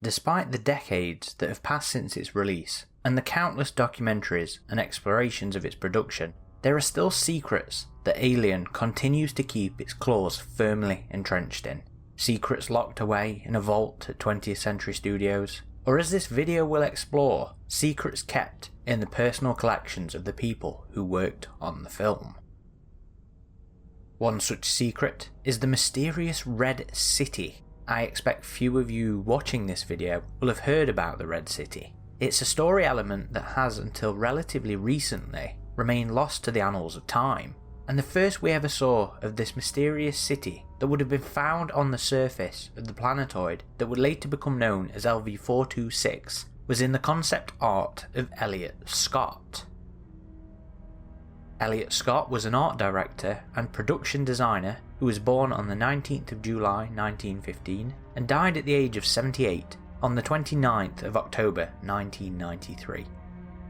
Despite the decades that have passed since its release, and the countless documentaries and explorations of its production, there are still secrets that Alien continues to keep its claws firmly entrenched in. Secrets locked away in a vault at 20th Century Studios, or as this video will explore, secrets kept in the personal collections of the people who worked on the film. One such secret is the mysterious Red City. I expect few of you watching this video will have heard about the Red City. It's a story element that has until relatively recently remained lost to the annals of time, and the first we ever saw of this mysterious city that would have been found on the surface of the planetoid that would later become known as LV-426 was in the concept art of Elliot Scott. Elliot Scott was an art director and production designer who was born on the 19th of July 1915 and died at the age of 78 on the 29th of October 1993.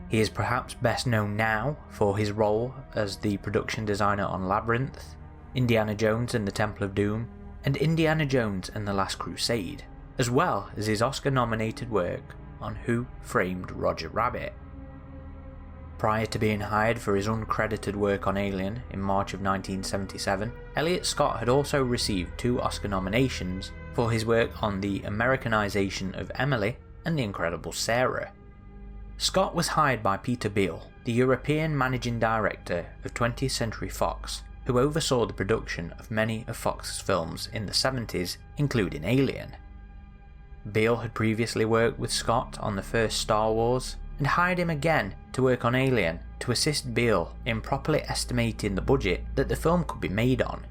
He is perhaps best known now for his role as the production designer on Labyrinth, Indiana Jones and the Temple of Doom, and Indiana Jones and the Last Crusade, as well as his Oscar-nominated work on Who Framed Roger Rabbit. Prior to being hired for his uncredited work on Alien in March of 1977, Elliot Scott had also received 2 Oscar nominations for his work on the Americanization of Emily and The Incredible Sarah. Scott was hired by Peter Beale, the European managing director of 20th Century Fox, who oversaw the production of many of Fox's films in the 70s, including Alien. Beale had previously worked with Scott on the first Star Wars, and hired him again to work on Alien to assist Beale in properly estimating the budget that the film could be made on.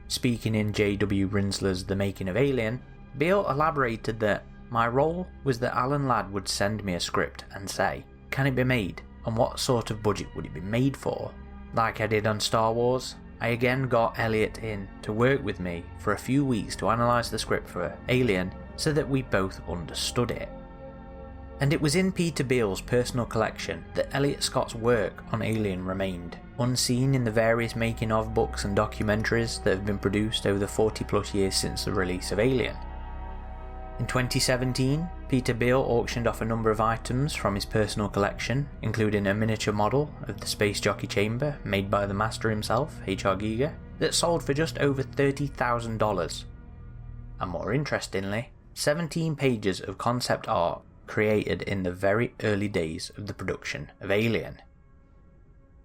Speaking in J.W. Rinzler's The Making of Alien, Beale elaborated that my role was that Alan Ladd would send me a script and say, can it be made, and what sort of budget would it be made for? Like I did on Star Wars, I again got Elliot in to work with me for a few weeks to analyse the script for Alien so that we both understood it. And it was in Peter Beale's personal collection that Elliot Scott's work on Alien remained, unseen in the various making-of books and documentaries that have been produced over the 40+ years since the release of Alien. In 2017, Peter Beale auctioned off a number of items from his personal collection, including a miniature model of the space jockey chamber made by the master himself, H.R. Giger, that sold for just over $30,000. And more interestingly, 17 pages of concept art created in the very early days of the production of Alien.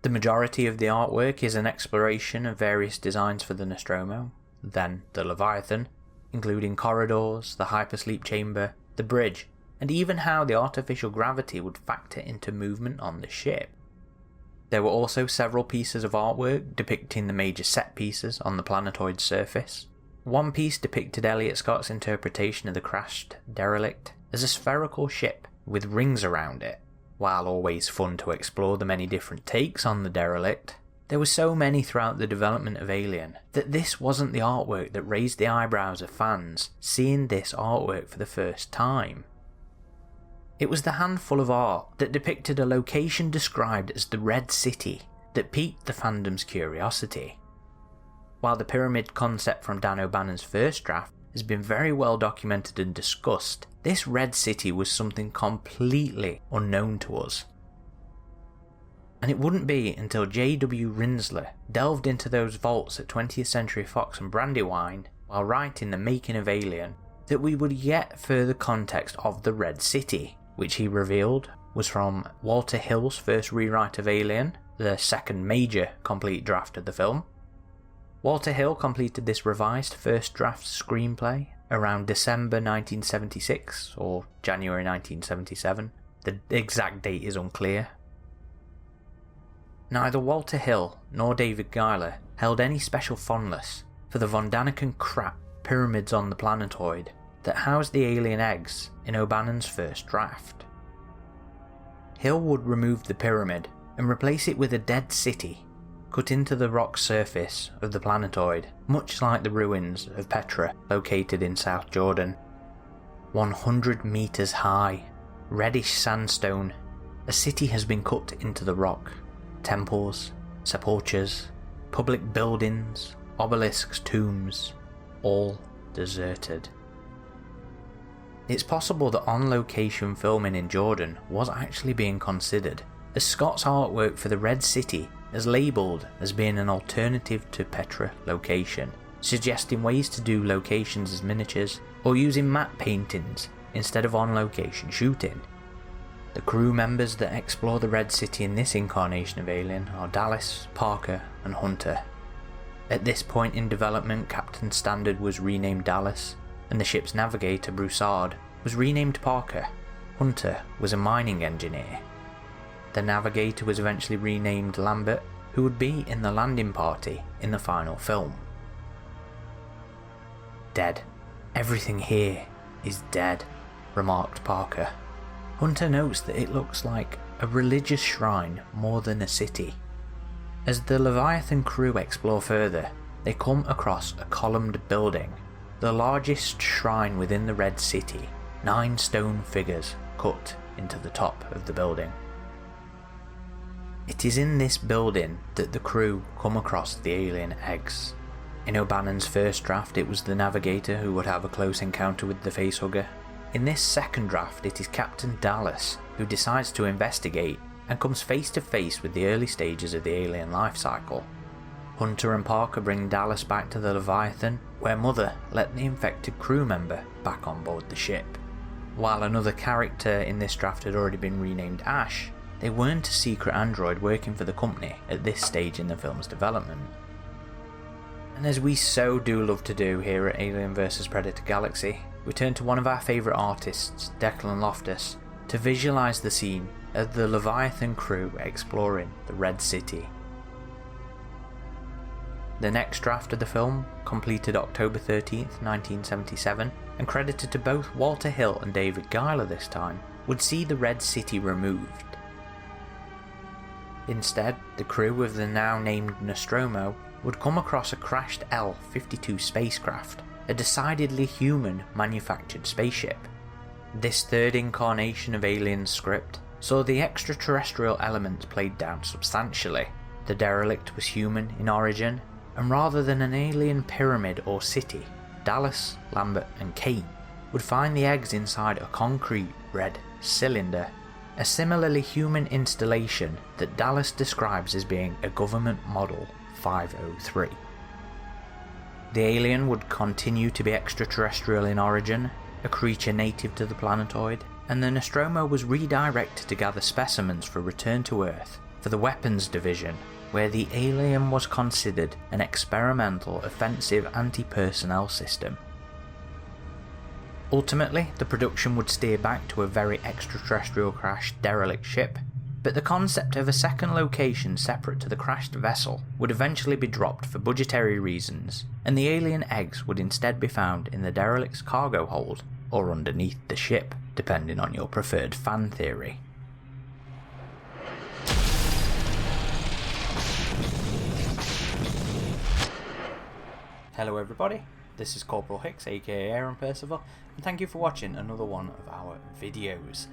The majority of the artwork is an exploration of various designs for the Nostromo, then the Leviathan, including corridors, the hypersleep chamber, the bridge, and even how the artificial gravity would factor into movement on the ship. There were also several pieces of artwork depicting the major set pieces on the planetoid's surface. One piece depicted Elliot Scott's interpretation of the crashed derelict as a spherical ship with rings around it. While always fun to explore the many different takes on the derelict, there were so many throughout the development of Alien that this wasn't the artwork that raised the eyebrows of fans seeing this artwork for the first time. It was the handful of art that depicted a location described as the Red City that piqued the fandom's curiosity. While the pyramid concept from Dan O'Bannon's first draft has been very well documented and discussed, this Red City was something completely unknown to us. And it wouldn't be until J.W. Rinzler delved into those vaults at 20th Century Fox and Brandywine while writing The Making of Alien that we would get further context of the Red City, which he revealed was from Walter Hill's first rewrite of Alien, the second major complete draft of the film. Walter Hill completed this revised first draft screenplay around December 1976 or January 1977. The exact date is unclear. Neither Walter Hill nor David Giler held any special fondness for the Von Daniken crap pyramids on the planetoid that housed the alien eggs in O'Bannon's first draft. Hill would remove the pyramid and replace it with a dead city cut into the rock surface of the planetoid, much like the ruins of Petra located in South Jordan. 100 meters high, reddish sandstone, a city has been cut into the rock. Temples, sepulchres, public buildings, obelisks, tombs, all deserted. It's possible that on-location filming in Jordan was actually being considered, as Scott's artwork for the Red City is labelled as being an alternative to Petra location, suggesting ways to do locations as miniatures or using matte paintings instead of on-location shooting. The crew members that explore the Red City in this incarnation of Alien are Dallas, Parker and Hunter. At this point in development, Captain Standard was renamed Dallas, and the ship's navigator Broussard was renamed Parker. Hunter was a mining engineer. The navigator was eventually renamed Lambert, who would be in the landing party in the final film. Dead. Everything here is dead, remarked Parker. Hunter notes that it looks like a religious shrine more than a city. As the Leviathan crew explore further, they come across a columned building, the largest shrine within the Red City, 9 stone figures cut into the top of the building. It is in this building that the crew come across the alien eggs. In O'Bannon's first draft, it was the navigator who would have a close encounter with the facehugger. In this second draft, it is Captain Dallas who decides to investigate and comes face to face with the early stages of the alien life cycle. Hunter and Parker bring Dallas back to the Leviathan, where Mother let the infected crew member back on board the ship. While another character in this draft had already been renamed Ash, they weren't a secret android working for the company at this stage in the film's development. And as we so do love to do here at Alien vs Predator Galaxy, we turn to one of our favourite artists, Declan Loftus, to visualise the scene of the Leviathan crew exploring the Red City. The next draft of the film, completed October 13th, 1977, and credited to both Walter Hill and David Giler this time, would see the Red City removed. Instead, the crew of the now named Nostromo would come across a crashed L-52 spacecraft, a decidedly human manufactured spaceship. This third incarnation of Alien's script saw the extraterrestrial elements played down substantially. The derelict was human in origin, and rather than an alien pyramid or city, Dallas, Lambert and Kane would find the eggs inside a concrete red cylinder, a similarly human installation that Dallas describes as being a government model 503. The alien would continue to be extraterrestrial in origin, a creature native to the planetoid, and the Nostromo was redirected to gather specimens for return to Earth for the weapons division, where the alien was considered an experimental offensive anti-personnel system. Ultimately, the production would steer back to a very extraterrestrial crashed derelict ship, but the concept of a second location separate to the crashed vessel would eventually be dropped for budgetary reasons, and the alien eggs would instead be found in the derelict's cargo hold or underneath the ship, depending on your preferred fan theory. Hello everybody, this is Corporal Hicks aka Aaron Percival, and thank you for watching another one of our videos.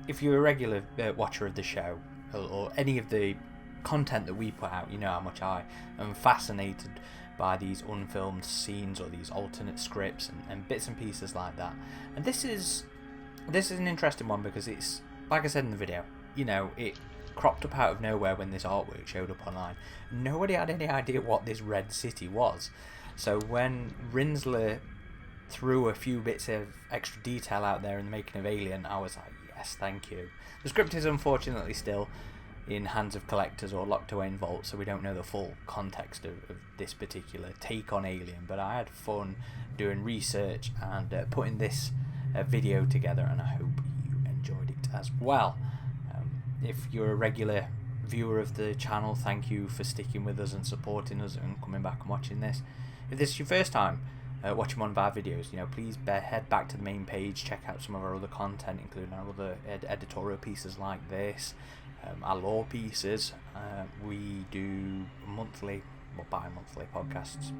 If you're a regular watcher of the show, or any of the content that we put out, you know how much I am fascinated by these unfilmed scenes or these alternate scripts and bits and pieces like that. And this is an interesting one because it's, like I said in the video, you know, it cropped up out of nowhere when this artwork showed up online. Nobody had any idea what this Red City was. So when Rinsler threw a few bits of extra detail out there in the making of Alien, I was like, yes, thank you. The script is unfortunately still in hands of collectors or locked away in vaults, so we don't know the full context of this particular take on Alien, but I had fun doing research and putting this video together, and I hope you enjoyed it as well. If you're a regular viewer of the channel, thank you for sticking with us and supporting us and coming back and watching this. If this is your first time watching one of our videos, you know, please head back to the main page, check out some of our other content, including our other editorial pieces like this, our lore pieces. We do monthly or bi-monthly podcasts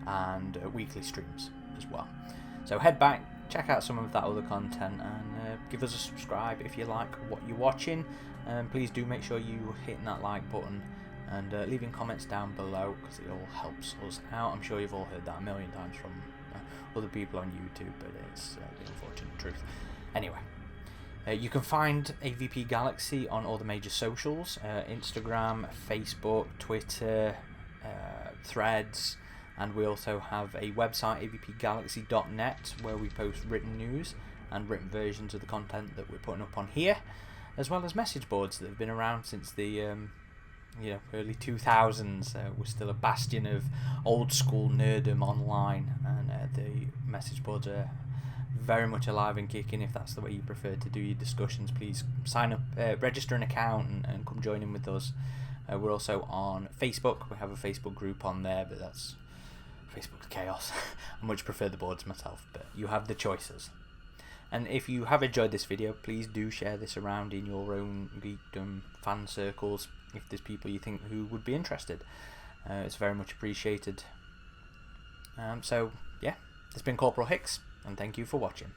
and weekly streams as well. So head back, check out some of that other content, and give us a subscribe if you like what you're watching. Please do make sure you hit that like button and leaving comments down below, because it all helps us out. I'm sure you've all heard that a million times from other people on YouTube, but it's the unfortunate truth. Anyway, you can find AVP Galaxy on all the major socials, Instagram, Facebook, Twitter, Threads, and we also have a website, avpgalaxy.net, where we post written news and written versions of the content that we're putting up on here, as well as message boards that have been around since the early 2000s. We're still a bastion of old school nerdom online, and the message boards are very much alive and kicking. If that's the way you prefer to do your discussions, please sign up, register an account, and come join in with us. We're also on Facebook. We have a Facebook group on there, but that's Facebook's chaos. I much prefer the boards myself, but you have the choices. And if you have enjoyed this video, please do share this around in your own geekdom fan circles if there's people you think who would be interested. It's very much appreciated. So yeah, this has been Corporal Hicks, and thank you for watching.